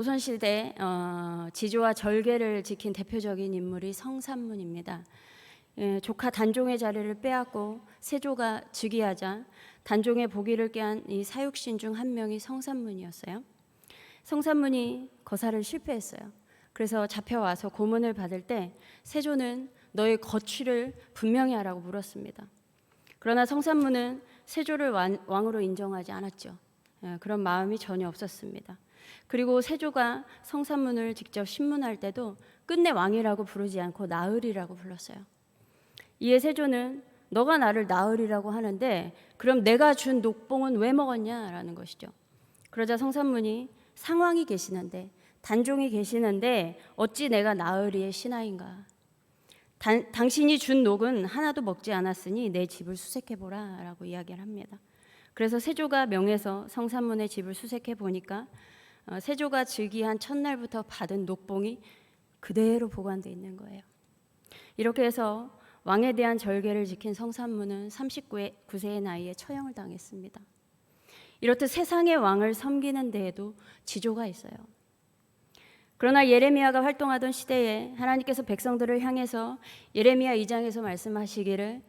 조선시대 지조와 절개를 지킨 대표적인 인물이 성산문입니다. 조카 단종의 자리를 빼앗고 세조가 즉위하자 단종의 보기를 꾀한 이 사육신 중 한 명이 성산문이었어요. 성산문이 거사를 실패했어요. 그래서 잡혀와서 고문을 받을 때 세조는 너의 거취를 분명히 하라고 물었습니다. 그러나 성산문은 세조를 왕으로 인정하지 않았죠. 그런 마음이 전혀 없었습니다. 그리고 세조가 성산문을 직접 신문할 때도 끝내 왕이라고 부르지 않고 나으리라고 불렀어요. 이에 세조는 너가 나를 나으리라고 하는데 그럼 내가 준 녹봉은 왜 먹었냐라는 것이죠. 그러자 성산문이 상왕이 계시는데 단종이 계시는데 어찌 내가 나으리의 신하인가. 당신이 준 녹은 하나도 먹지 않았으니 내 집을 수색해보라 라고 이야기를 합니다. 그래서 세조가 명해서 성산문의 집을 수색해 보니까 세조가 즉위한 첫날부터 받은 녹봉이 그대로 보관되어 있는 거예요. 이렇게 해서 왕에 대한 절개를 지킨 성산문은 39세의 나이에 처형을 당했습니다. 이렇듯 세상의 왕을 섬기는 데에도 지조가 있어요. 그러나 예레미야가 활동하던 시대에 하나님께서 백성들을 향해서 예레미야 2장에서 말씀하시기를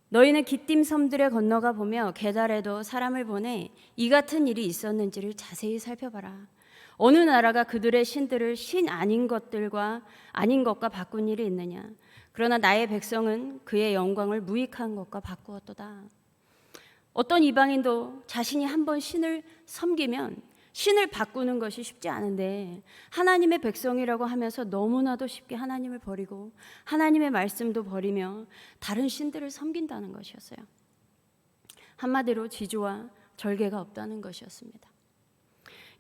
너희는 기띔 섬들에 건너가 보며 게달에도 사람을 보내 이 같은 일이 있었는지를 자세히 살펴봐라. 어느 나라가 그들의 신들을 신 아닌 것과 바꾼 일이 있느냐. 그러나 나의 백성은 그의 영광을 무익한 것과 바꾸었도다. 어떤 이방인도 자신이 한번 신을 섬기면 신을 바꾸는 것이 쉽지 않은데 하나님의 백성이라고 하면서 너무나도 쉽게 하나님을 버리고 하나님의 말씀도 버리며 다른 신들을 섬긴다는 것이었어요. 한마디로 지조와 절개가 없다는 것이었습니다.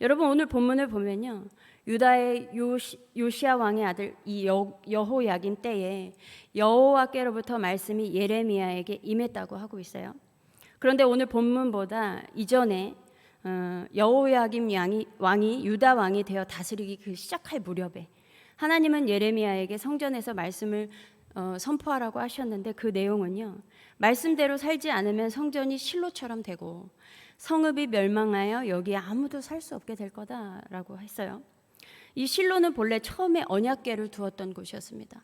여러분, 오늘 본문을 보면요, 유다의 요시야 왕의 아들 이 여호야김 때에 여호와께로부터 말씀이 예레미야에게 임했다고 하고 있어요. 그런데 오늘 본문보다 이전에 여호야김 왕이 유다 왕이 되어 다스리기 시작할 무렵에 하나님은 예레미야에게 성전에서 말씀을 선포하라고 하셨는데 그 내용은요, 말씀대로 살지 않으면 성전이 실로처럼 되고 성읍이 멸망하여 여기에 아무도 살 수 없게 될 거다라고 했어요. 이 실로는 본래 처음에 언약궤를 두었던 곳이었습니다.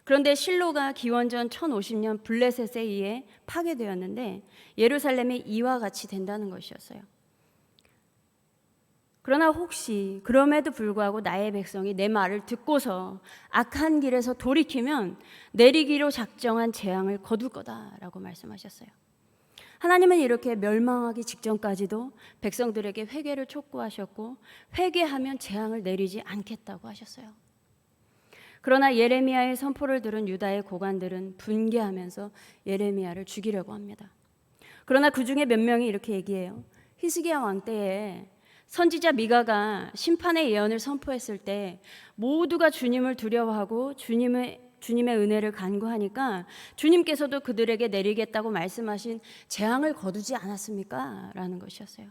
그런데 실로가 기원전 1050년 블레셋에 의해 파괴되었는데 예루살렘이 이와 같이 된다는 것이었어요. 그러나 혹시 그럼에도 불구하고 나의 백성이 내 말을 듣고서 악한 길에서 돌이키면 내리기로 작정한 재앙을 거둘 거다라고 말씀하셨어요. 하나님은 이렇게 멸망하기 직전까지도 백성들에게 회개를 촉구하셨고 회개하면 재앙을 내리지 않겠다고 하셨어요. 그러나 예레미야의 선포를 들은 유다의 고관들은 분개하면서 예레미야를 죽이려고 합니다. 그러나 그 중에 몇 명이 이렇게 얘기해요. 히스기야 왕 때에 선지자 미가가 심판의 예언을 선포했을 때 모두가 주님을 두려워하고 주님의 은혜를 간구하니까 주님께서도 그들에게 내리겠다고 말씀하신 재앙을 거두지 않았습니까? 라는 것이었어요.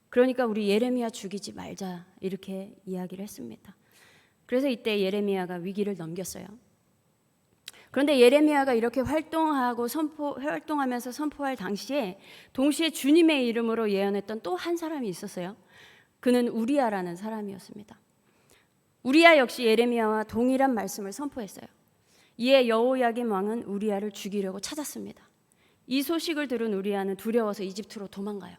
그러니까 우리 예레미야 죽이지 말자 이렇게 이야기를 했습니다. 그래서 이때 예레미야가 위기를 넘겼어요. 그런데 예레미야가 이렇게 활동하면서 선포할 당시에 동시에 주님의 이름으로 예언했던 또 한 사람이 있었어요. 그는 우리야라는 사람이었습니다. 우리야 역시 예레미야와 동일한 말씀을 선포했어요. 이에 여호야김 왕은 우리야를 죽이려고 찾았습니다. 이 소식을 들은 우리야는 두려워서 이집트로 도망가요.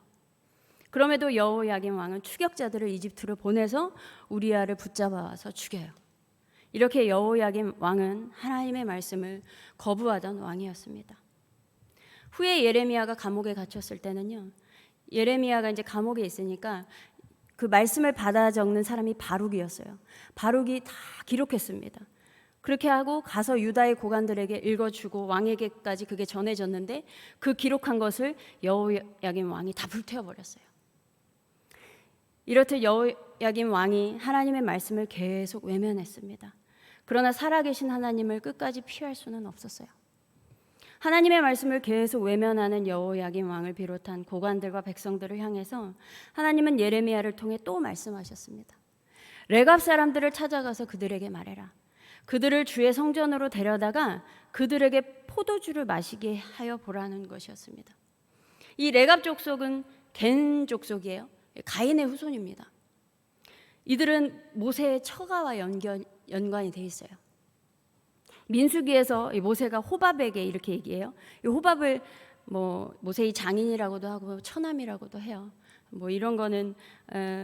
그럼에도 여호야김 왕은 추격자들을 이집트로 보내서 우리야를 붙잡아 와서 죽여요. 이렇게 여호야김 왕은 하나님의 말씀을 거부하던 왕이었습니다. 후에 예레미야가 감옥에 갇혔을 때는요, 예레미야가 이제 감옥에 있으니까 그 말씀을 받아 적는 사람이 바룩이었어요. 바룩이 다 기록했습니다. 그렇게 하고 가서 유다의 고관들에게 읽어주고 왕에게까지 그게 전해졌는데 그 기록한 것을 여호야김 왕이 다 불태워버렸어요. 이렇듯 여호야김 왕이 하나님의 말씀을 계속 외면했습니다. 그러나 살아계신 하나님을 끝까지 피할 수는 없었어요. 하나님의 말씀을 계속 외면하는 여호야김 왕을 비롯한 고관들과 백성들을 향해서 하나님은 예레미야를 통해 또 말씀하셨습니다. 레갑 사람들을 찾아가서 그들에게 말해라. 그들을 주의 성전으로 데려다가 그들에게 포도주를 마시게 하여 보라는 것이었습니다. 이 레갑 족속은 겐 족속이에요. 가인의 후손입니다. 이들은 모세의 처가와 연관이 돼 있어요. 민수기에서 모세가 호밥에게 이렇게 얘기해요. 이 호밥을 모세의 장인이라고도 하고 처남이라고도 해요. 이런 거는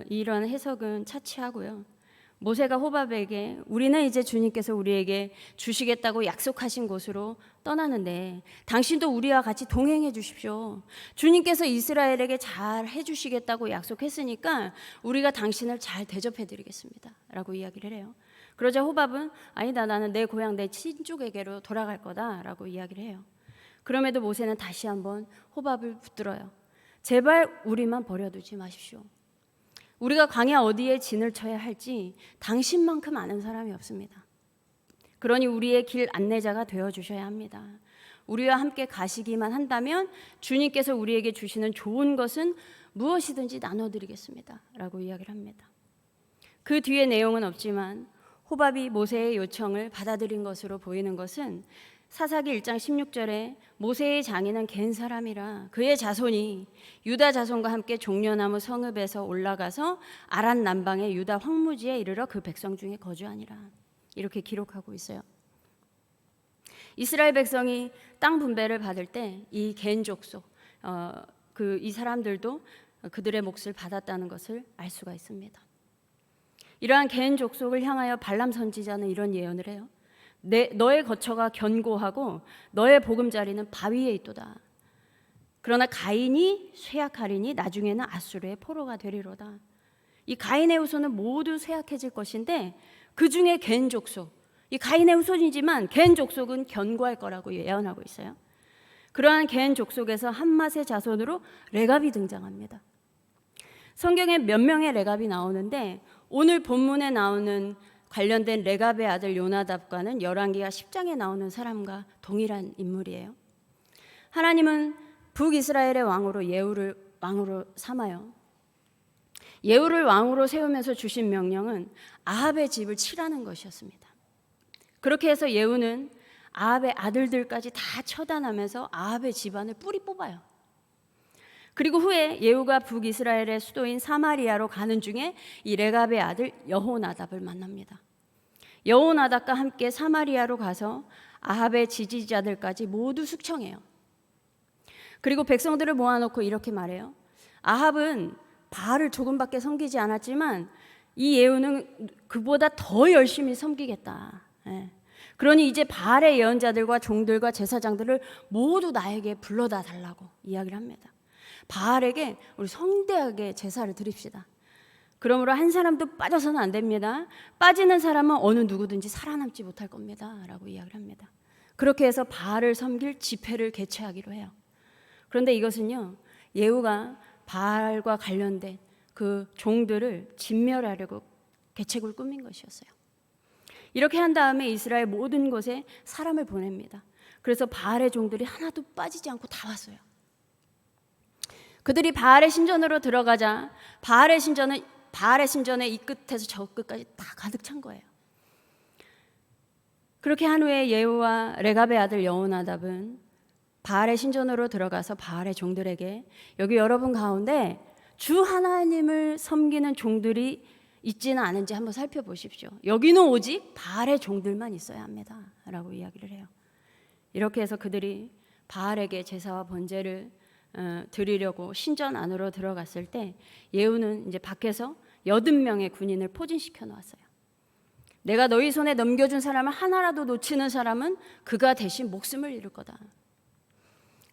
이런 해석은 차치하고요. 모세가 호밥에게 우리는 이제 주님께서 우리에게 주시겠다고 약속하신 곳으로 떠나는데 당신도 우리와 같이 동행해 주십시오. 주님께서 이스라엘에게 잘 해주시겠다고 약속했으니까 우리가 당신을 잘 대접해 드리겠습니다 라고 이야기를 해요. 그러자 호밥은 아니다, 나는 내 고향 내 친족에게로 돌아갈 거다 라고 이야기를 해요. 그럼에도 모세는 다시 한번 호밥을 붙들어요. 제발 우리만 버려두지 마십시오. 우리가 광야 어디에 진을 쳐야 할지 당신만큼 아는 사람이 없습니다. 그러니 우리의 길 안내자가 되어주셔야 합니다. 우리와 함께 가시기만 한다면 주님께서 우리에게 주시는 좋은 것은 무엇이든지 나눠드리겠습니다 라고 이야기를 합니다. 그 뒤에 내용은 없지만 호밥이 모세의 요청을 받아들인 것으로 보이는 것은 사사기 1장 16절에 모세의 장인은 갠 사람이라 그의 자손이 유다 자손과 함께 종려나무 성읍에서 올라가서 아란 남방의 유다 황무지에 이르러 그 백성 중에 거주하니라 이렇게 기록하고 있어요. 이스라엘 백성이 땅 분배를 받을 때 이 갠 족속 이 사람들도 그들의 몫을 받았다는 것을 알 수가 있습니다. 이러한 갠 족속을 향하여 발람 선지자는 이런 예언을 해요. 너의 거처가 견고하고 너의 보금자리는 바위에 있도다. 그러나 가인이 쇠약하리니 나중에는 아수르의 포로가 되리로다. 이 가인의 후손은 모두 쇠약해질 것인데 그 중에 갠 족속, 이 가인의 후손이지만 갠 족속은 견고할 거라고 예언하고 있어요. 그러한 갠 족속에서 한맛의 자손으로 레갑이 등장합니다. 성경에 몇 명의 레갑이 나오는데 오늘 본문에 나오는 관련된 레갑의 아들 요나답과는 열왕기하 10장에 나오는 사람과 동일한 인물이에요. 하나님은 북이스라엘의 왕으로 예후를 왕으로 삼아요. 예후를 왕으로 세우면서 주신 명령은 아합의 집을 치라는 것이었습니다. 그렇게 해서 예후는 아합의 아들들까지 다 처단하면서 아합의 집안을 뿌리 뽑아요. 그리고 후에 예후가 북이스라엘의 수도인 사마리아로 가는 중에 이 레갑의 아들 여호나답을 만납니다. 여호나답과 함께 사마리아로 가서 아합의 지지자들까지 모두 숙청해요. 그리고 백성들을 모아놓고 이렇게 말해요. 아합은 바알을 조금밖에 섬기지 않았지만 이 예후는 그보다 더 열심히 섬기겠다. 그러니 이제 바알의 예언자들과 종들과 제사장들을 모두 나에게 불러다 달라고 이야기를 합니다. 바알에게 우리 성대하게 제사를 드립시다. 그러므로 한 사람도 빠져서는 안 됩니다. 빠지는 사람은 어느 누구든지 살아남지 못할 겁니다 라고 이야기를 합니다. 그렇게 해서 바알을 섬길 집회를 개최하기로 해요. 그런데 이것은요, 예후가 바알과 관련된 그 종들을 진멸하려고 계책을 꾸민 것이었어요. 이렇게 한 다음에 이스라엘 모든 곳에 사람을 보냅니다. 그래서 바알의 종들이 하나도 빠지지 않고 다 왔어요. 그들이 바알의 신전으로 들어가자 바알의 신전의 이 끝에서 저 끝까지 다 가득 찬 거예요. 그렇게 한 후에 예후와 레갑의 아들 여호나답은 바알의 신전으로 들어가서 바알의 종들에게 여기 여러분 가운데 주 하나님을 섬기는 종들이 있지는 않은지 한번 살펴보십시오. 여기는 오직 바알의 종들만 있어야 합니다 라고 이야기를 해요. 이렇게 해서 그들이 바알에게 제사와 번제를 드리려고 신전 안으로 들어갔을 때 예후는 이제 밖에서 80명의 군인을 포진시켜 놓았어요. 내가 너희 손에 넘겨준 사람을 하나라도 놓치는 사람은 그가 대신 목숨을 잃을 거다.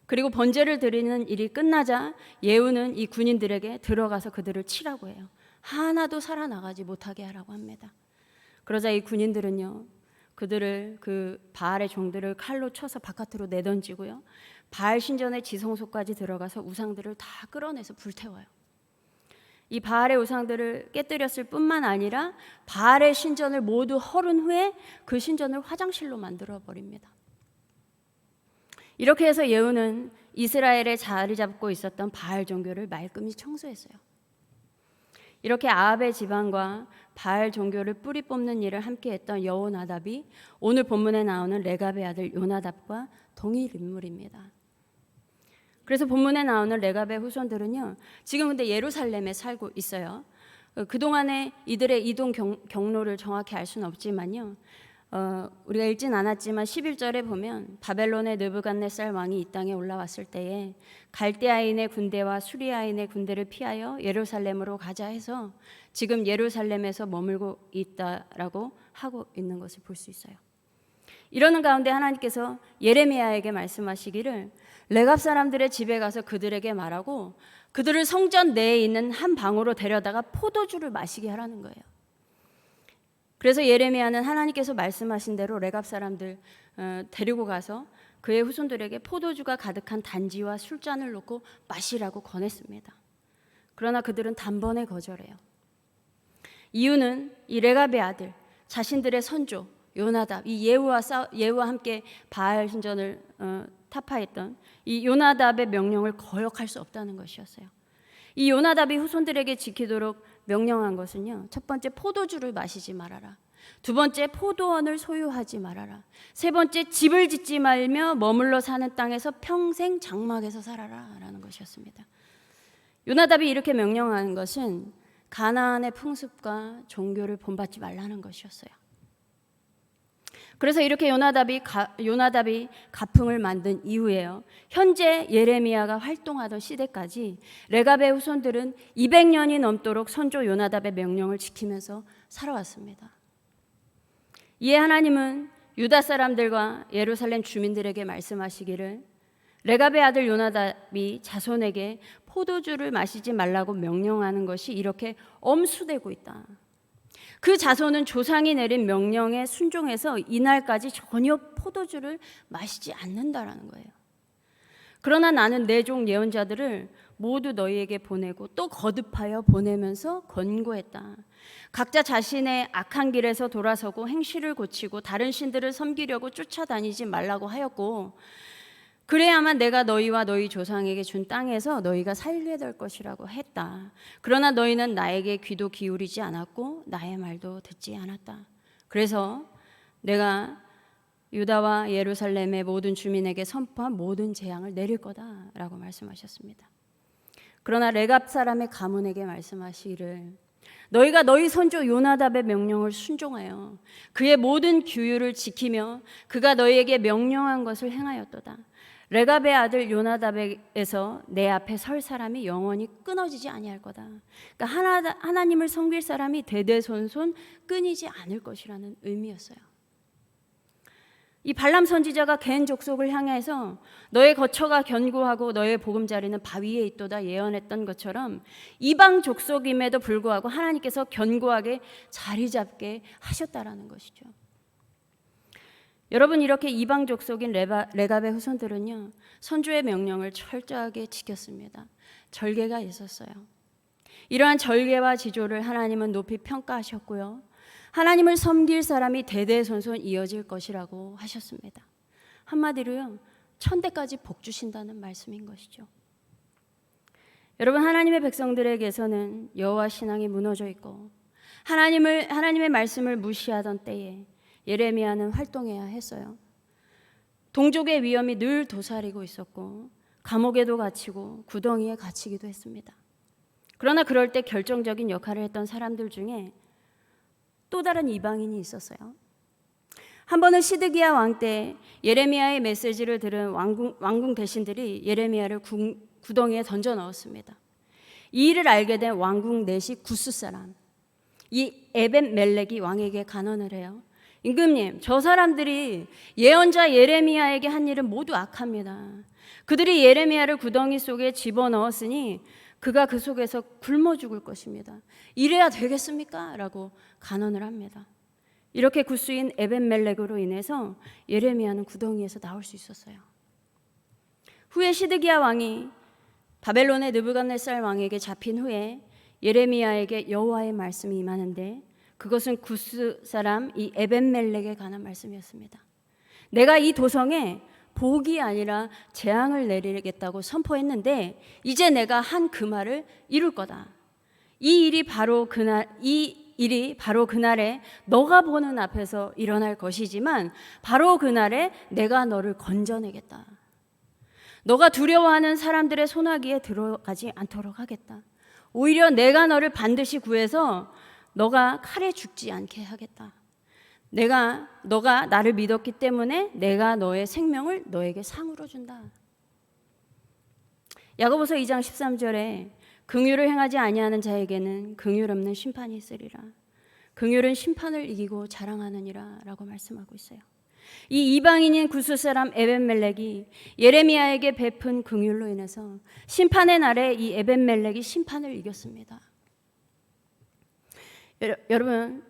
그리고 번제를 드리는 일이 끝나자 예후는 이 군인들에게 들어가서 그들을 치라고 해요. 하나도 살아나가지 못하게 하라고 합니다. 그러자 이 군인들은요, 그들을 그 바알의 종들을 칼로 쳐서 바깥으로 내던지고요, 바알 신전의 지성소까지 들어가서 우상들을 다 끌어내서 불태워요. 이 바알의 우상들을 깨뜨렸을 뿐만 아니라 바알의 신전을 모두 헐은 후에 그 신전을 화장실로 만들어 버립니다. 이렇게 해서 예후는 이스라엘에 자리 잡고 있었던 바알 종교를 말끔히 청소했어요. 이렇게 아합의 집안과 바알 종교를 뿌리 뽑는 일을 함께했던 여호나답이 오늘 본문에 나오는 레갑의 아들 요나답과 동일 인물입니다. 그래서 본문에 나오는 레갑의 후손들은요, 지금 근데 예루살렘에 살고 있어요. 그동안에 이들의 이동 경로를 정확히 알 수는 없지만요. 우리가 읽진 않았지만 11절에 보면 바벨론의 느부갓네살 왕이 이 땅에 올라왔을 때에 갈대아인의 군대와 수리아인의 군대를 피하여 예루살렘으로 가자 해서 지금 예루살렘에서 머물고 있다라고 하고 있는 것을 볼 수 있어요. 이러는 가운데 하나님께서 예레미야에게 말씀하시기를 레갑 사람들의 집에 가서 그들에게 말하고 그들을 성전 내에 있는 한 방으로 데려다가 포도주를 마시게 하라는 거예요. 그래서 예레미야는 하나님께서 말씀하신 대로 레갑 사람들 데리고 가서 그의 후손들에게 포도주가 가득한 단지와 술잔을 놓고 마시라고 권했습니다. 그러나 그들은 단번에 거절해요. 이유는 이 레갑의 아들, 자신들의 선조 요나답, 이 예후와 함께 바알 신전을 타파했던 이 요나답의 명령을 거역할 수 없다는 것이었어요. 이 요나답이 후손들에게 지키도록 명령한 것은요, 첫 번째 포도주를 마시지 말아라, 두 번째 포도원을 소유하지 말아라, 세 번째 집을 짓지 말며 머물러 사는 땅에서 평생 장막에서 살아라 라는 것이었습니다. 요나답이 이렇게 명령하는 것은 가나안의 풍습과 종교를 본받지 말라는 것이었어요. 그래서 이렇게 요나답이 가풍을 만든 이후에요, 현재 예레미야가 활동하던 시대까지 레갑의 후손들은 200년이 넘도록 선조 요나답의 명령을 지키면서 살아왔습니다. 이에 하나님은 유다 사람들과 예루살렘 주민들에게 말씀하시기를 레갑의 아들 요나답이 자손에게 포도주를 마시지 말라고 명령하는 것이 이렇게 엄수되고 있다. 그 자손은 조상이 내린 명령에 순종해서 이날까지 전혀 포도주를 마시지 않는다라는 거예요. 그러나 나는 내 종 예언자들을 모두 너희에게 보내고 또 거듭하여 보내면서 권고했다. 각자 자신의 악한 길에서 돌아서고 행실을 고치고 다른 신들을 섬기려고 쫓아다니지 말라고 하였고, 그래야만 내가 너희와 너희 조상에게 준 땅에서 너희가 살게 될 것이라고 했다. 그러나 너희는 나에게 귀도 기울이지 않았고 나의 말도 듣지 않았다. 그래서 내가 유다와 예루살렘의 모든 주민에게 선포한 모든 재앙을 내릴 거다라고 말씀하셨습니다. 그러나 레갑 사람의 가문에게 말씀하시기를 너희가 너희 선조 요나답의 명령을 순종하여 그의 모든 규율을 지키며 그가 너희에게 명령한 것을 행하였도다. 레갑의 아들 요나답에게서 내 앞에 설 사람이 영원히 끊어지지 아니할 거다. 그러니까 하나님을 섬길 사람이 대대손손 끊이지 않을 것이라는 의미였어요. 이 발람 선지자가 갠 족속을 향해서 너의 거처가 견고하고 너의 보금자리는 바위에 있도다 예언했던 것처럼 이방 족속임에도 불구하고 하나님께서 견고하게 자리 잡게 하셨다라는 것이죠. 여러분, 이렇게 이방 족속인 레갑의 후손들은요, 선조의 명령을 철저하게 지켰습니다. 절개가 있었어요. 이러한 절개와 지조를 하나님은 높이 평가하셨고요, 하나님을 섬길 사람이 대대손손 이어질 것이라고 하셨습니다. 한마디로요, 천대까지 복 주신다는 말씀인 것이죠. 여러분, 하나님의 백성들에게서는 여호와 신앙이 무너져 있고 하나님의 말씀을 무시하던 때에 예레미야는 활동해야 했어요. 동족의 위험이 늘 도사리고 있었고 감옥에도 갇히고 구덩이에 갇히기도 했습니다. 그러나 그럴 때 결정적인 역할을 했던 사람들 중에 또 다른 이방인이 있었어요. 한 번은 시드기야 왕 때 예레미야의 메시지를 들은 왕궁 대신들이 예레미야를 구덩이에 던져 넣었습니다. 이 일을 알게 된 왕궁 내시 구스 사람, 이 에벤멜렉이 왕에게 간언을 해요. 임금님, 저 사람들이 예언자 예레미야에게 한 일은 모두 악합니다. 그들이 예레미야를 구덩이 속에 집어넣었으니 그가 그 속에서 굶어 죽을 것입니다. 이래야 되겠습니까? 라고 간언을 합니다. 이렇게 구스인 에벤멜렉으로 인해서 예레미야는 구덩이에서 나올 수 있었어요. 후에 시드기야 왕이 바벨론의 느부갓네살 왕에게 잡힌 후에 예레미야에게 여호와의 말씀이 임하는데 그것은 구스 사람 이 에벤멜렉에 관한 말씀이었습니다. 내가 이 도성에 복이 아니라 재앙을 내리겠다고 선포했는데 이제 내가 한 그 말을 이룰 거다. 이 일이 바로 그날에 너가 보는 앞에서 일어날 것이지만 바로 그날에 내가 너를 건져내겠다. 너가 두려워하는 사람들의 소나기에 들어가지 않도록 하겠다. 오히려 내가 너를 반드시 구해서 너가 칼에 죽지 않게 하겠다. 너가 나를 믿었기 때문에 내가 너의 생명을 너에게 상으로 준다. 야고보서 2장 13절에 긍휼을 행하지 아니하는 자에게는 긍휼 없는 심판이 있으리라. 긍휼은 심판을 이기고 자랑하느니라 라고 말씀하고 있어요. 이 이방인인 구스 사람 에벤멜렉이 예레미야에게 베푼 긍휼로 인해서 심판의 날에 이 에벤멜렉이 심판을 이겼습니다. 여러분,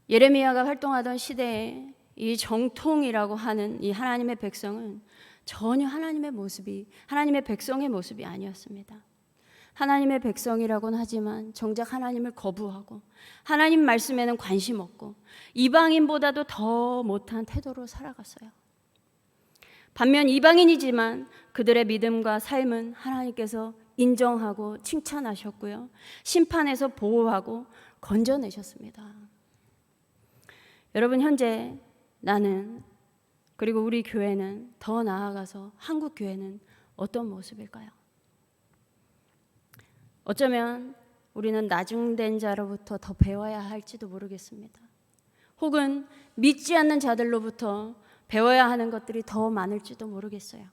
예레미야가 활동하던 시대에 이 정통이라고 하는 이 하나님의 백성은 전혀 하나님의 백성의 모습이 아니었습니다. 하나님의 백성이라고는 하지만 정작 하나님을 거부하고 하나님 말씀에는 관심 없고 이방인보다도 더 못한 태도로 살아갔어요. 반면 이방인이지만 그들의 믿음과 삶은 하나님께서 인정하고 칭찬하셨고요. 심판에서 보호하고 건져내셨습니다. 여러분, 현재 나는 그리고 우리 교회는 더 나아가서 한국 교회는 어떤 모습일까요? 어쩌면 우리는 나중된 자로부터 더 배워야 할지도 모르겠습니다. 혹은 믿지 않는 자들로부터 배워야 하는 것들이 더 많을지도 모르겠어요.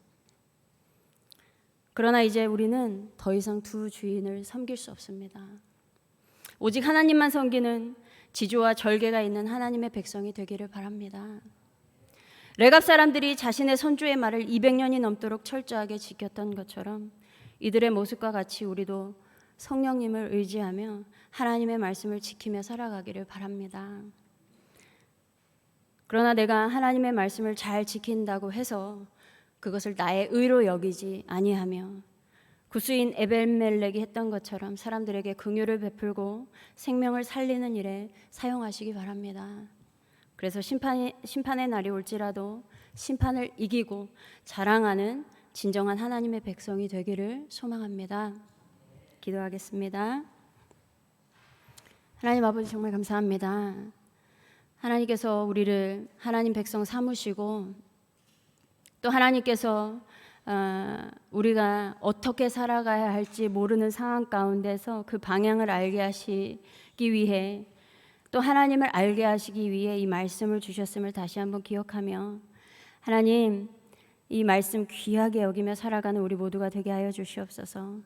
그러나 이제 우리는 더 이상 두 주인을 섬길 수 없습니다. 오직 하나님만 섬기는 지조와 절개가 있는 하나님의 백성이 되기를 바랍니다. 레갑 사람들이 자신의 선조의 말을 200년이 넘도록 철저하게 지켰던 것처럼 이들의 모습과 같이 우리도 성령님을 의지하며 하나님의 말씀을 지키며 살아가기를 바랍니다. 그러나 내가 하나님의 말씀을 잘 지킨다고 해서 그것을 나의 의로 여기지 아니하며 구스인 에벤멜렉이 했던 것처럼 사람들에게 긍휼을 베풀고 생명을 살리는 일에 사용하시기 바랍니다. 그래서 심판의 날이 올지라도 심판을 이기고 자랑하는 진정한 하나님의 백성이 되기를 소망합니다. 기도하겠습니다. 하나님 아버지, 정말 감사합니다. 하나님께서 우리를 하나님 백성 삼으시고 또 하나님께서 우리가 어떻게 살아가야 할지 모르는 상황 가운데서 그 방향을 알게 하시기 위해 또 하나님을 알게 하시기 위해 이 말씀을 주셨음을 다시 한번 기억하며 하나님, 이 말씀 귀하게 여기며 살아가는 우리 모두가 되게 하여 주시옵소서.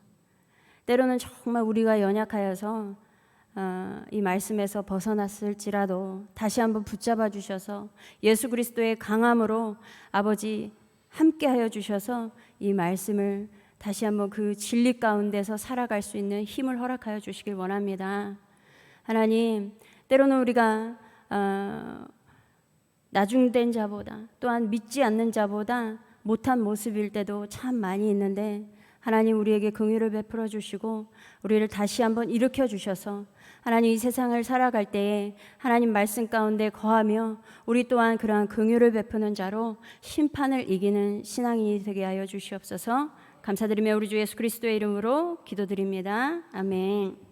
때로는 정말 우리가 연약하여서 이 말씀에서 벗어났을지라도 다시 한번 붙잡아 주셔서 예수 그리스도의 강함으로 아버지 함께하여 주셔서 이 말씀을 다시 한번 그 진리 가운데서 살아갈 수 있는 힘을 허락하여 주시길 원합니다. 하나님, 때로는 우리가 나중된 자보다 또한 믿지 않는 자보다 못한 모습일 때도 참 많이 있는데 하나님, 우리에게 긍휼을 베풀어 주시고 우리를 다시 한번 일으켜 주셔서 하나님, 이 세상을 살아갈 때에 하나님 말씀 가운데 거하며 우리 또한 그러한 긍휼을 베푸는 자로 심판을 이기는 신앙이 되게 하여 주시옵소서. 감사드리며 우리 주 예수 그리스도의 이름으로 기도드립니다. 아멘.